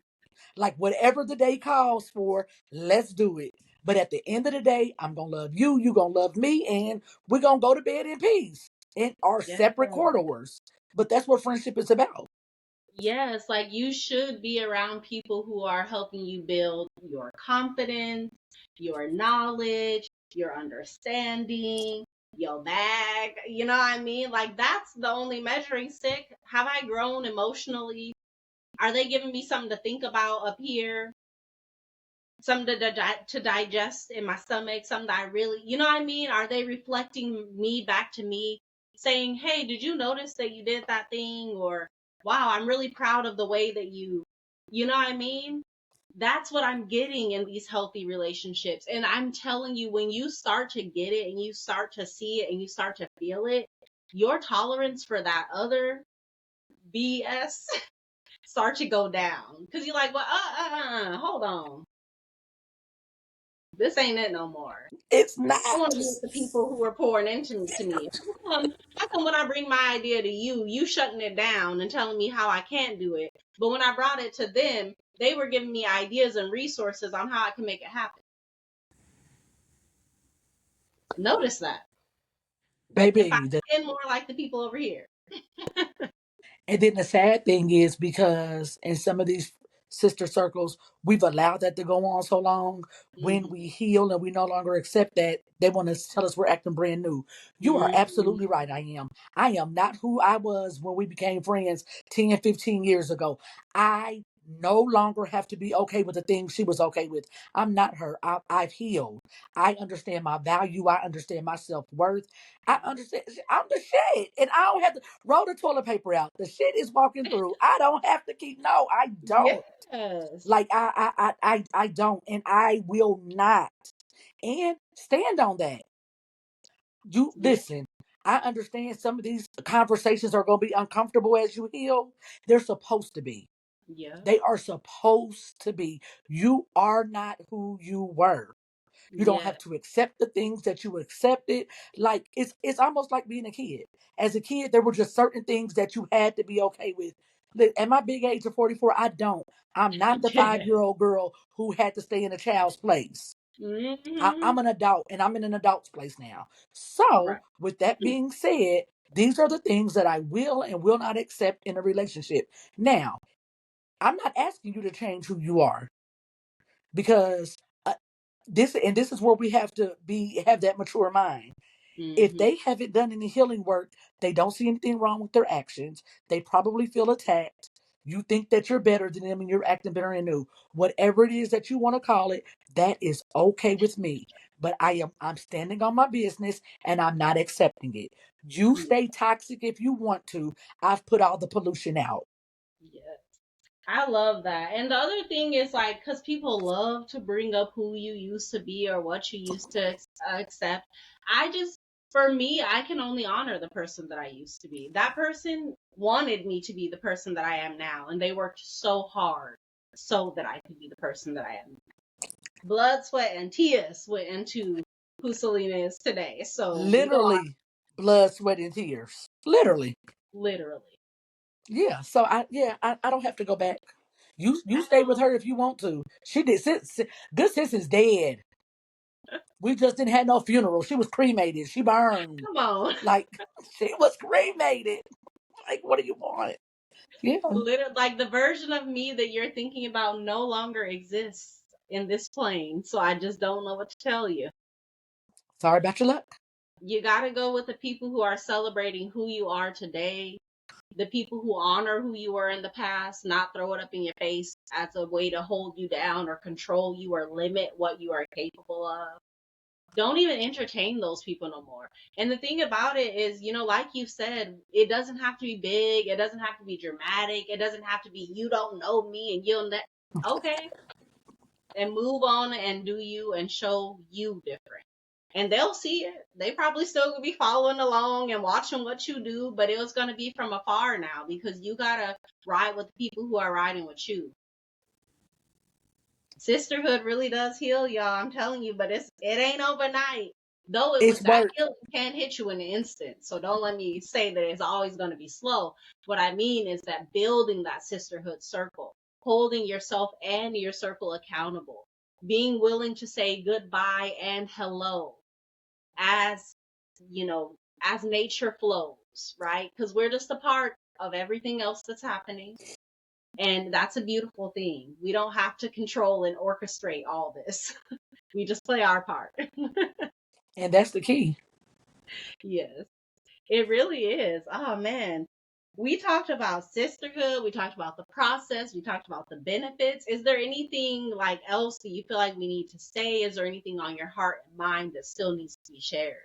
Speaker 2: Like whatever the day calls for, let's do it. But at the end of the day, I'm gonna love you, you gonna love me, and we're gonna go to bed in peace in our
Speaker 1: Yeah.
Speaker 2: separate corridors. But that's what friendship is about.
Speaker 1: Yes, like you should be around people who are helping you build your confidence, your knowledge, your understanding, your bag. You know what I mean? Like that's the only measuring stick. Have I grown emotionally? Are they giving me something to think about up here? Something to digest in my stomach, something that I really, you know what I mean? Are they reflecting me back to me, saying, hey, did you notice that you did that thing? Or, wow, I'm really proud of the way that you know what I mean? That's what I'm getting in these healthy relationships. And I'm telling you, when you start to get it and you start to see it and you start to feel it, your tolerance for that other BS start to go down. Because you're like, well, hold on. This ain't it no more.
Speaker 2: It's
Speaker 1: I
Speaker 2: not.
Speaker 1: want to be with the people who are pouring into to me. How come when I bring my idea to you, you shutting it down and telling me how I can't do it? But when I brought it to them, they were giving me ideas and resources on how I can make it happen. Notice that. If I
Speaker 2: Baby,
Speaker 1: spend more like the people over here.
Speaker 2: and then the sad thing is because in some of these sister circles, we've allowed that to go on so long. When
Speaker 1: Mm-hmm.
Speaker 2: we heal and we no longer accept that, they want to tell us we're acting brand new. You are
Speaker 1: Mm-hmm.
Speaker 2: absolutely right. I am. I am not who I was when we became friends 10, 15 years ago. I no longer have to be okay with the things she was okay with. I'm not her. I've healed. I understand my value. I understand my self worth. I understand. I'm the shit. And I don't have to roll the toilet paper out. The shit is walking through. I don't have to keep. No, I don't.
Speaker 1: Yes.
Speaker 2: Like I don't, and I will not. And stand on that. You
Speaker 1: Yeah.
Speaker 2: listen. I understand some of these conversations are going to be uncomfortable as you heal. They're supposed to be.
Speaker 1: Yeah.
Speaker 2: They are supposed to be. You are not who you were. You don't
Speaker 1: Yeah.
Speaker 2: have to accept the things that you accepted. Like it's almost like being a kid. As a kid, there were just certain things that you had to be okay with. At my big age of 44, I don't. I'm not the 5-year-old girl who had to stay in a child's place.
Speaker 1: Hmm.
Speaker 2: I'm an adult and I'm in an adult's place now. So,
Speaker 1: Right.
Speaker 2: with that being said, these are the things that I will and will not accept in a relationship. Now, I'm not asking you to change who you are because this is where we have to have that mature mind. If
Speaker 1: Hmm.
Speaker 2: they haven't done any healing work, they don't see anything wrong with their actions. They probably feel attacked. You think that you're better than them and you're acting better and new. Whatever it is that you want to call it, that is okay with me. But I'm standing on my business and I'm not accepting it. You
Speaker 1: Yeah.
Speaker 2: stay toxic if you want to. I've put all the pollution out.
Speaker 1: Yeah. I love that. And the other thing is like, because people love to bring up who you used to be or what you used to accept. I just, for me, I can only honor the person that I used to be. That person wanted me to be the person that I am now, and they worked so hard so that I could be the person that I am. Blood, sweat, and tears went into who Selena is today. So we don't have,
Speaker 2: Literally blood, sweat, and tears. Literally.
Speaker 1: literally.
Speaker 2: Yeah. So I don't have to go back. You
Speaker 1: I
Speaker 2: stay with
Speaker 1: know.
Speaker 2: her if you want to. She did. Good sis is dead. We just didn't have no funeral. She was cremated. She burned.
Speaker 1: Come on.
Speaker 2: Like she was cremated. Like what do you want? Yeah.
Speaker 1: Literally, like the version of me that you're thinking about no longer exists in this plane. So I just don't know what to tell you.
Speaker 2: Sorry about your luck.
Speaker 1: You got to go with the people who are celebrating who you are today, the people who honor who you were in the past, not throw it up in your face as a way to hold you down or control you or limit what you are capable of. Don't even entertain those people no more. And the thing about it is, like you said, it doesn't have to be big. It doesn't have to be dramatic. It doesn't have to be, you don't know me and okay. And move on and do you and show you different. And they'll see it. They probably still gonna be following along and watching what you do, but it was gonna be from afar now because you gotta ride with the people who are riding with you. Sisterhood really does heal, y'all. I'm telling you, but it ain't overnight. Though
Speaker 2: It's
Speaker 1: that
Speaker 2: work.
Speaker 1: healing can hit you in an instant. So don't let me say that it's always going to be slow. What I mean is that building that sisterhood circle, holding yourself and your circle accountable, being willing to say goodbye and hello as you know as nature flows, right? Because we're just a part of everything else that's happening, and that's a beautiful thing. We don't have to control and orchestrate all this. We just play our part.
Speaker 2: And that's the key.
Speaker 1: Yes, it really is. Oh man. We talked about sisterhood, we talked about the process, we talked about the benefits. Is there anything like else that you feel like we need to say? Is there anything on your heart and mind that still needs to be shared?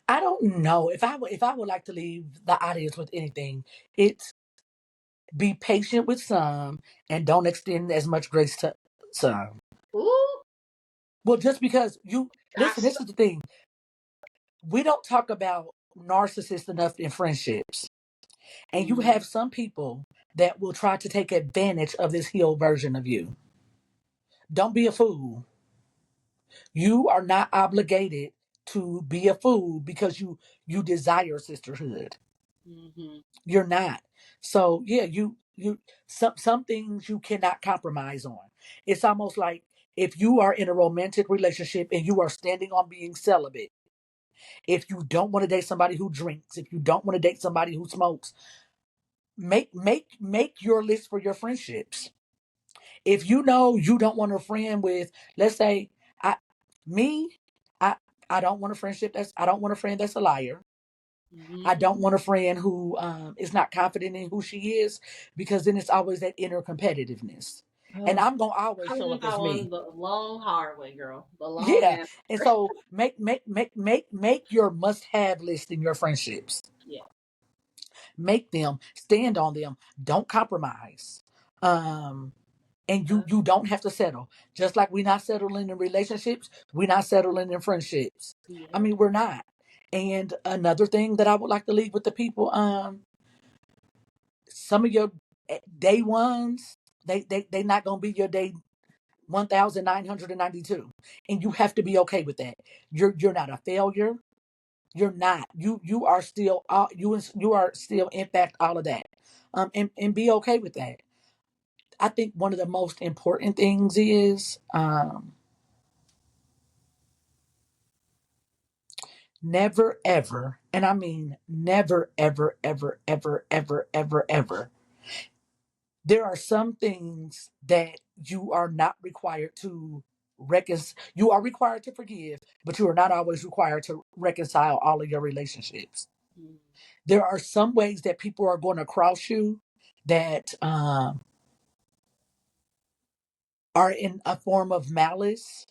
Speaker 2: I don't know if I would like to leave the audience with anything. It's be patient with some and don't extend as much grace to some.
Speaker 1: Ooh,
Speaker 2: Well, just because you listen,
Speaker 1: gosh.
Speaker 2: this is the thing. We don't talk about narcissists enough in friendships. And you
Speaker 1: Mm,
Speaker 2: have some people that will try to take advantage of this healed version of you. Don't be a fool. You are not obligated to be a fool because you desire sisterhood.
Speaker 1: mm-hmm.
Speaker 2: You're not. So yeah, you some things you cannot compromise on. It's almost like if you are in a romantic relationship and you are standing on being celibate, if you don't want to date somebody who drinks, if you don't want to date somebody who smokes, make your list for your friendships. If you know you don't want a friend with, let's say, I me, I I don't want a friendship that's I don't want a friend that's a liar. I
Speaker 1: Mm-hmm.
Speaker 2: don't want a friend who is not confident in who she is because then it's always that inner competitiveness. And
Speaker 1: Oh,
Speaker 2: I'm gonna always
Speaker 1: I
Speaker 2: show
Speaker 1: learned
Speaker 2: up
Speaker 1: that
Speaker 2: as
Speaker 1: one
Speaker 2: me.
Speaker 1: the long hard way, girl. The long
Speaker 2: Yeah.
Speaker 1: and
Speaker 2: And so make your must have list in your friendships.
Speaker 1: yeah.
Speaker 2: Make them, stand on them. Don't compromise. Um and
Speaker 1: Uh,
Speaker 2: you don't have to settle. Just like we're not settling in relationships, we're not settling in friendships. I
Speaker 1: yeah.
Speaker 2: mean, we're not. And another thing that I would like to leave with the people, some of your day ones, they not gonna be your day 1992, and you have to be okay with that. You're not a failure. You're not. You are still you are still in fact all of that. And be okay with that. I think one of the most important things is Never ever, and I mean never ever ever ever ever ever ever. There are some things that you are not required to you are required to forgive, but you are not always required to reconcile all of your relationships.
Speaker 1: Mm.
Speaker 2: There are some ways that people are going to cross you that are in a form of malice.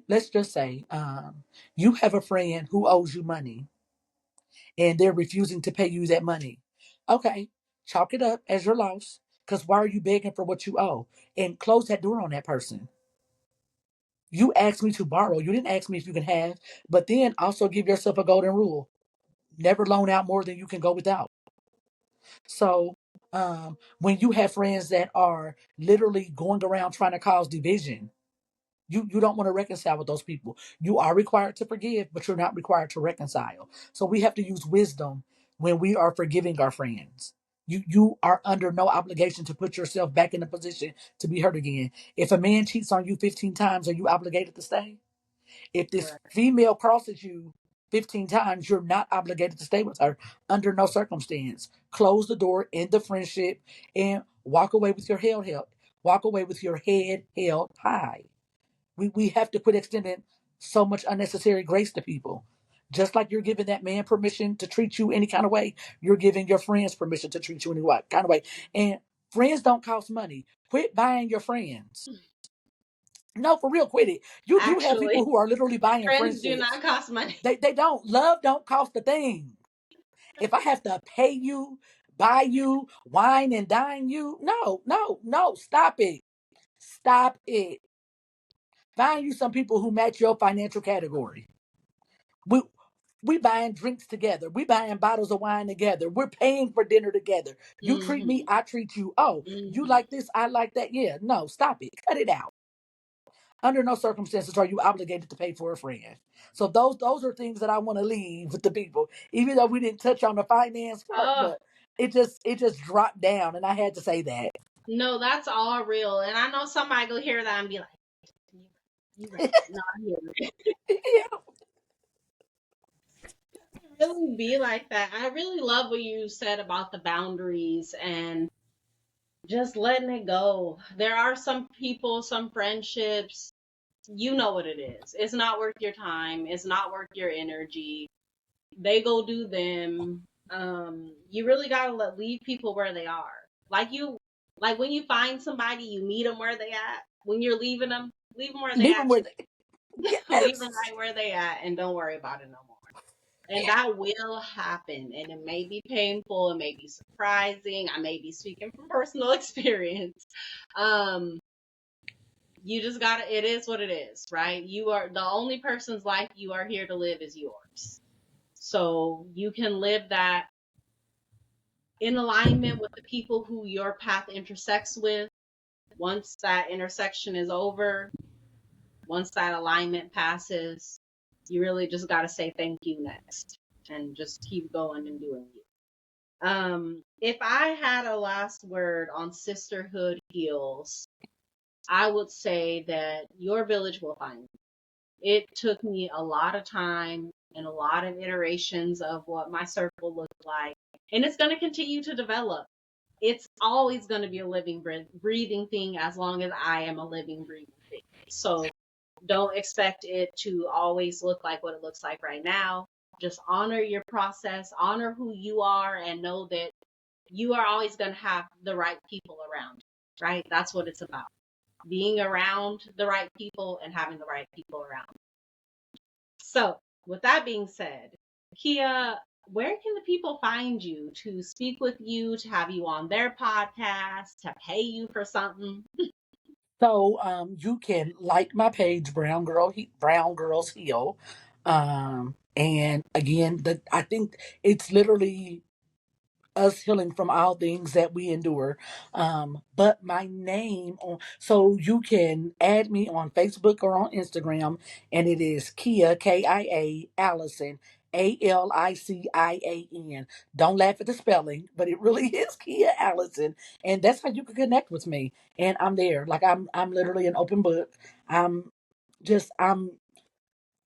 Speaker 2: Let's just say you have a friend who owes you money and they're refusing to pay you that money. Okay, chalk it up as your loss. Because why are you begging for what you owe? And close that door on that person. You asked me to borrow. You didn't ask me if you can have. But then also give yourself a golden rule. Never loan out more than you can go without. So when you have friends that are literally going around trying to cause division, you don't want to reconcile with those people. You are required to forgive, but you're not required to reconcile. So we have to use wisdom when we are forgiving our friends. You are under no obligation to put yourself back in a position to be hurt again. If a man cheats on you 15 times, are you obligated to stay? If this
Speaker 1: Right.
Speaker 2: female crosses you 15 times, you're not obligated to stay with her under no circumstance. Close the door, end the friendship, and walk away with your head held. Walk away with your head held high. We have to quit extending so much unnecessary grace to people. Just like you're giving that man permission to treat you any kind of way, you're giving your friends permission to treat you any kind of way. And friends don't cost money. Quit buying your friends. No, for real, quit it. You do have
Speaker 1: Actually,
Speaker 2: people who are literally buying
Speaker 1: friends do
Speaker 2: friendships.
Speaker 1: not cost money.
Speaker 2: They don't. Love don't cost a thing. If I have to pay you, buy you, wine and dine you, no, no, no. Stop it. Stop it. Find you some people who match your financial category. We we buying drinks together. We buying bottles of wine together. We're paying for dinner together. You treat me,
Speaker 1: Hmm.
Speaker 2: I treat you. Oh, you
Speaker 1: Hmm.
Speaker 2: like this, I like that. Yeah, no, stop it. Cut it out. Under no circumstances are you obligated to pay for a friend. So those are things that I want to leave with the people. Even though we didn't touch on the finance part,
Speaker 1: Oh,
Speaker 2: but it just dropped down, and I had to say that.
Speaker 1: no, that's all real. And I know somebody will hear that and be like, you right. No, I hear it.
Speaker 2: Yeah.
Speaker 1: Really be like that. I really love what you said about the boundaries and just letting it go. There are some people, some friendships, you know what it is. It's not worth your time. It's not worth your energy. They go do them. You really gotta leave people where they are. Like you, like when you find somebody, you meet them where they at. When you're leave them where they
Speaker 2: Leave them
Speaker 1: at too.
Speaker 2: where they.
Speaker 1: Leave them
Speaker 2: Yes.
Speaker 1: right where they at, and don't worry about it no more. And
Speaker 2: Yeah.
Speaker 1: that will happen, and it may be painful, it may be surprising. I may be speaking from personal experience. Um, you just gotta. It is what it is, right? You are the only person's life you are here to live is yours. So you can live that in alignment with the people who your path intersects with. Once that intersection is over, once that alignment passes, you really just got to say thank you next and just keep going and doing you. If I had a last word on Sisterhood Heals, I would say that your village will find you. It took me a lot of time and a lot of iterations of what my circle looked like, and it's going to continue to develop. It's always going to be a living, breathing thing as long as I am a living, breathing thing. So don't expect it to always look like what it looks like right now. Just honor your process, honor who you are, and know that you are always going to have the right people around you, right? That's what it's about. Being around the right people and having the right people around. So, with that being said, Kia, where can the people find you to speak with you, to have you on their podcast, to pay you for something?
Speaker 2: So you can like my page, Brown Girls Heal. And again, I think it's literally us healing from all things that we endure. But my name on, so you can add me on Facebook or on Instagram, and it is Kia KIA Allison. ALICIAN. Don't laugh at the spelling, but it really is Kia Allison, and that's how you can connect with me. And I'm there, like I'm literally an open book. I'm I'm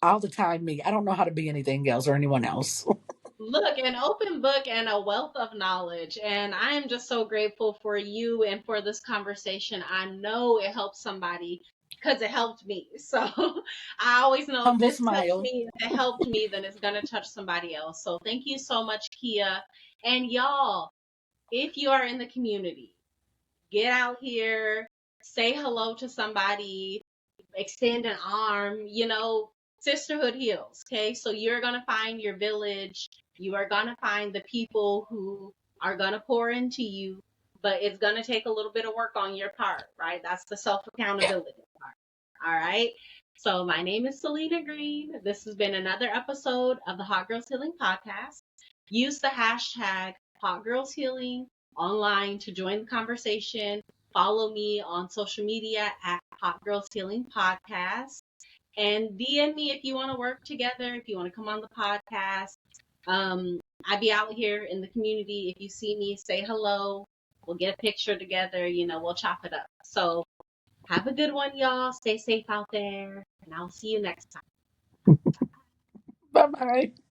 Speaker 2: all the time me. I don't know how to be anything else or anyone else.
Speaker 1: Look, an open book and a wealth of knowledge. And I am just so grateful for you and for this conversation. I know it helps somebody because it helped me. So I always know if
Speaker 2: Humble
Speaker 1: this touched
Speaker 2: smile.
Speaker 1: me, if it helped me, then it's going to touch somebody else. So thank you so much, Kia. And y'all, if you are in the community, get out here, say hello to somebody, extend an arm, sisterhood heals. Okay. So you're going to find your village. You are going to find the people who are going to pour into you, but it's going to take a little bit of work on your part, right? That's the self accountability part. All right. So my name is Salenna Green. This has been another episode of the Hot Girls Healing Podcast. Use the hashtag Hot Girls Healing online to join the conversation. Follow me on social media at Hot Girls Healing Podcast. And DM me if you want to work together, if you want to come on the podcast. I be out here in the community. If you see me, say hello. We'll get a picture together. We'll chop it up. So have a good one, y'all. Stay safe out there. And I'll see you next time.
Speaker 2: Bye bye.